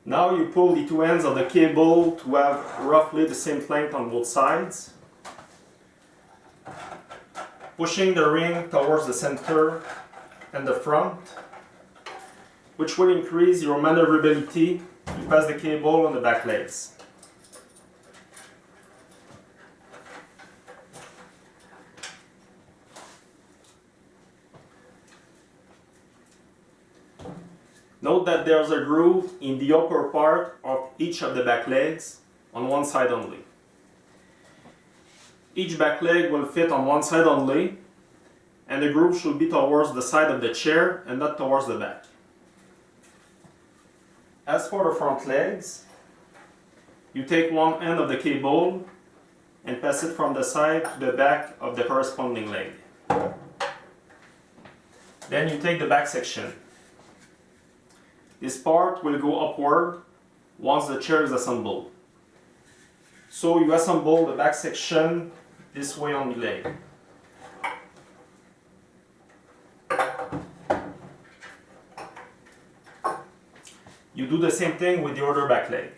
Now you pull the two ends of the cable to have roughly the same length on both sides, pushing the ring towards the center and the front, which will increase your maneuverability to pass the cable on the back legs. Note that there's a groove in the upper part of each of the back legs on one side only. Each back leg will fit on one side only, and the groove should be towards the side of the chair and not towards the back. As for the front legs, you take one end of the cable and pass it from the side to the back of the corresponding leg. Then you take the back section. This part will go upward once the chair is assembled. So you assemble the back section this way on the leg. You do the same thing with the other back leg.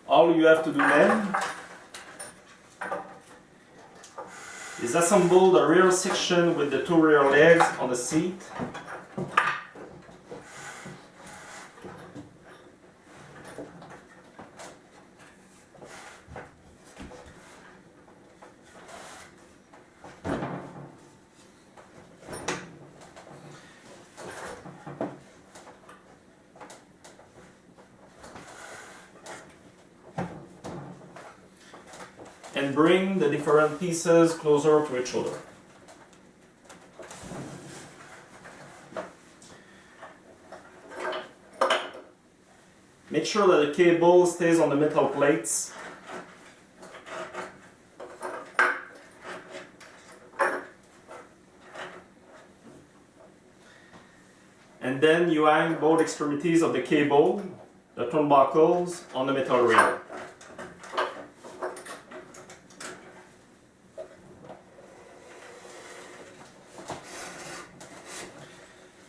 All you have to do then is assemble the rear section with the two rear legs on the seat. And bring the different pieces closer to each other. Make sure that the cable stays on the metal plates. And then you hang both extremities of the cable, the turnbuckles, on the metal ring.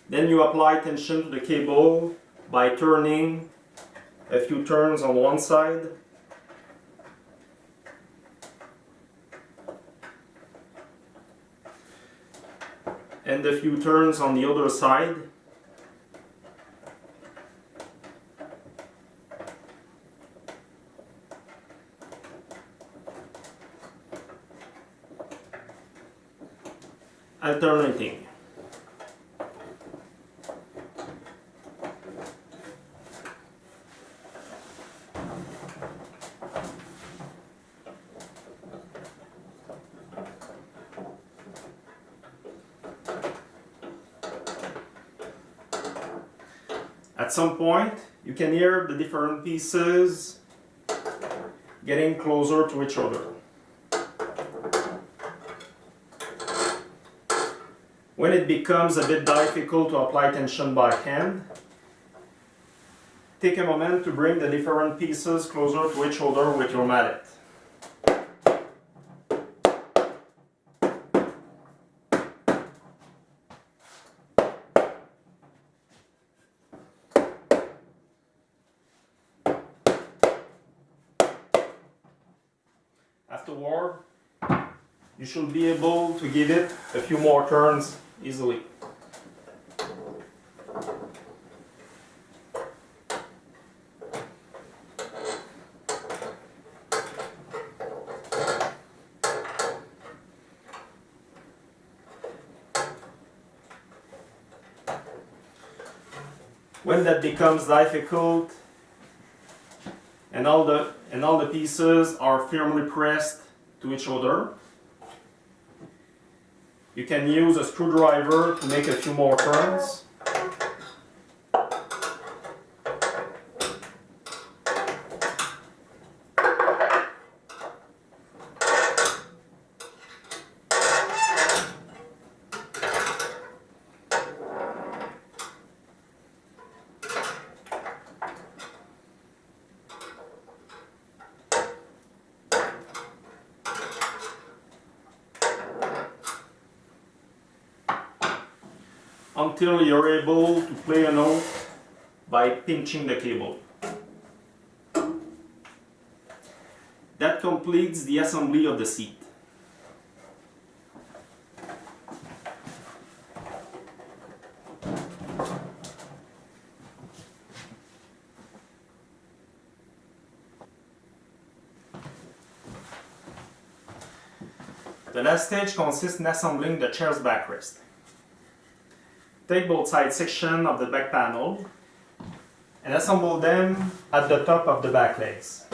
Then you apply tension to the cable by turning a few turns on one side and a few turns on the other side. Alternating. At some point, you can hear the different pieces getting closer to each other. When it becomes a bit difficult to apply tension by hand, take a moment to bring the different pieces closer to each other with your mallet. Afterward, you should be able to give it a few more turns easily. When that becomes difficult and all the pieces are firmly pressed to each other, you can use a screwdriver to make a few more turns. until you're able to play a note by pinching the cable. That completes the assembly of the seat. The last stage consists in assembling the chair's backrest. Take both side sections of the back panel and assemble them at the top of the back legs.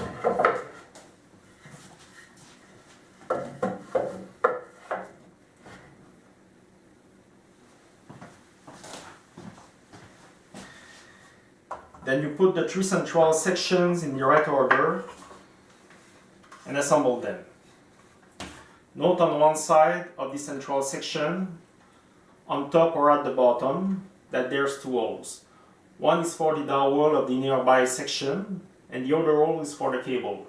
Then you put the three central sections in the right order and assemble them. Note on one side of the central section, on top or at the bottom, that there's two holes. One is for the dowel of the nearby section, and the other hole is for the cable.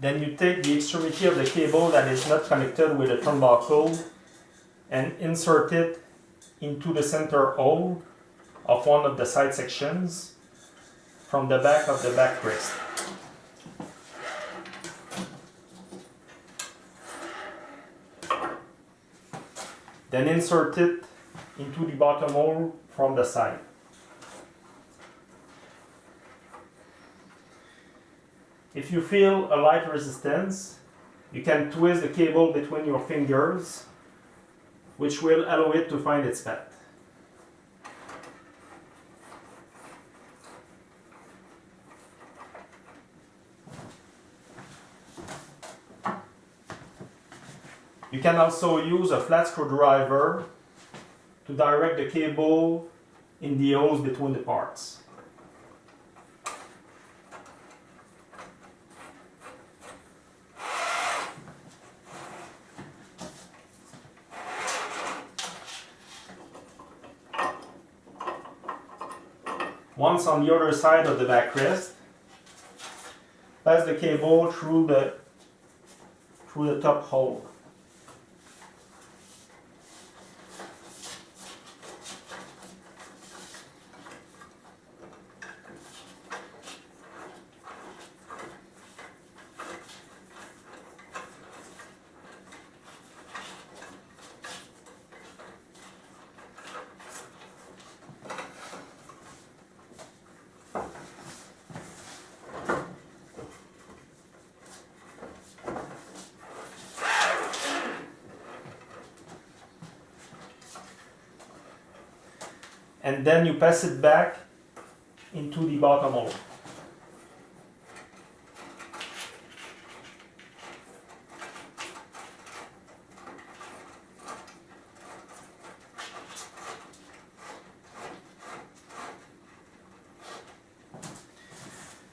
Then you take the extremity of the cable that is not connected with the turnbuckle and insert it into the center hole of one of the side sections from the back of the backrest. Then insert it into the bottom hole from the side. If you feel a light resistance, you can twist the cable between your fingers, which will allow it to find its path. You can also use a flat screwdriver to direct the cable in the holes between the parts. Once on the other side of the backrest, pass the cable through the top hole. And then you pass it back into the bottom hole.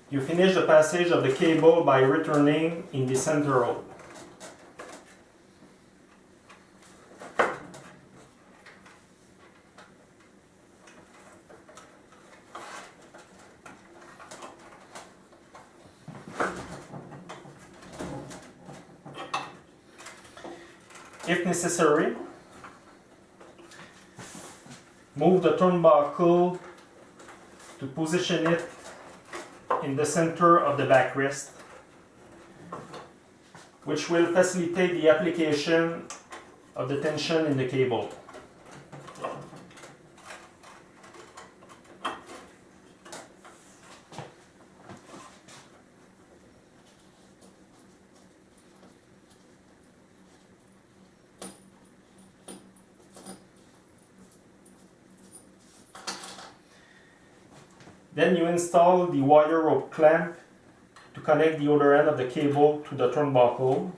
You finish the passage of the cable by returning in the center hole. If necessary, move the turnbuckle to position it in the center of the backrest, which will facilitate the application of the tension in the cable. Then you install the wire rope clamp to connect the other end of the cable to the turnbuckle.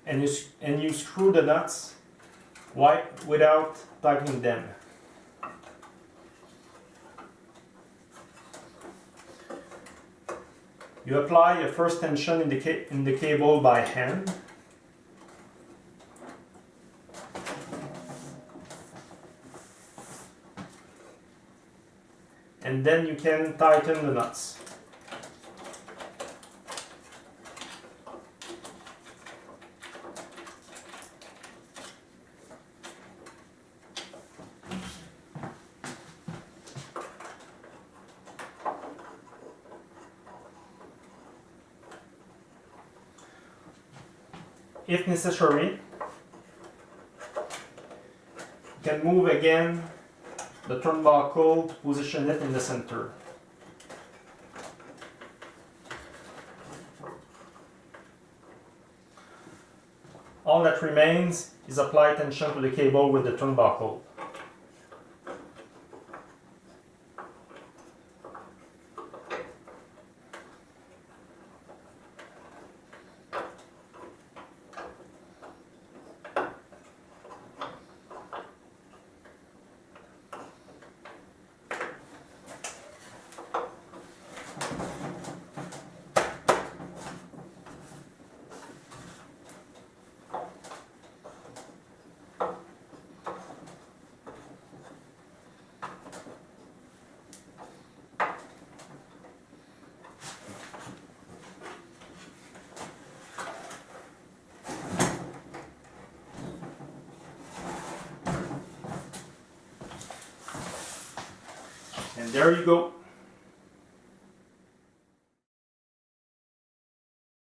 and you screw the nuts without tightening them. You apply a first tension in the cable by hand. And then you can tighten the nuts. If necessary, you can move again the turnbuckle to position it in the center. All that remains is apply tension to the cable with the turnbuckle. And there you go.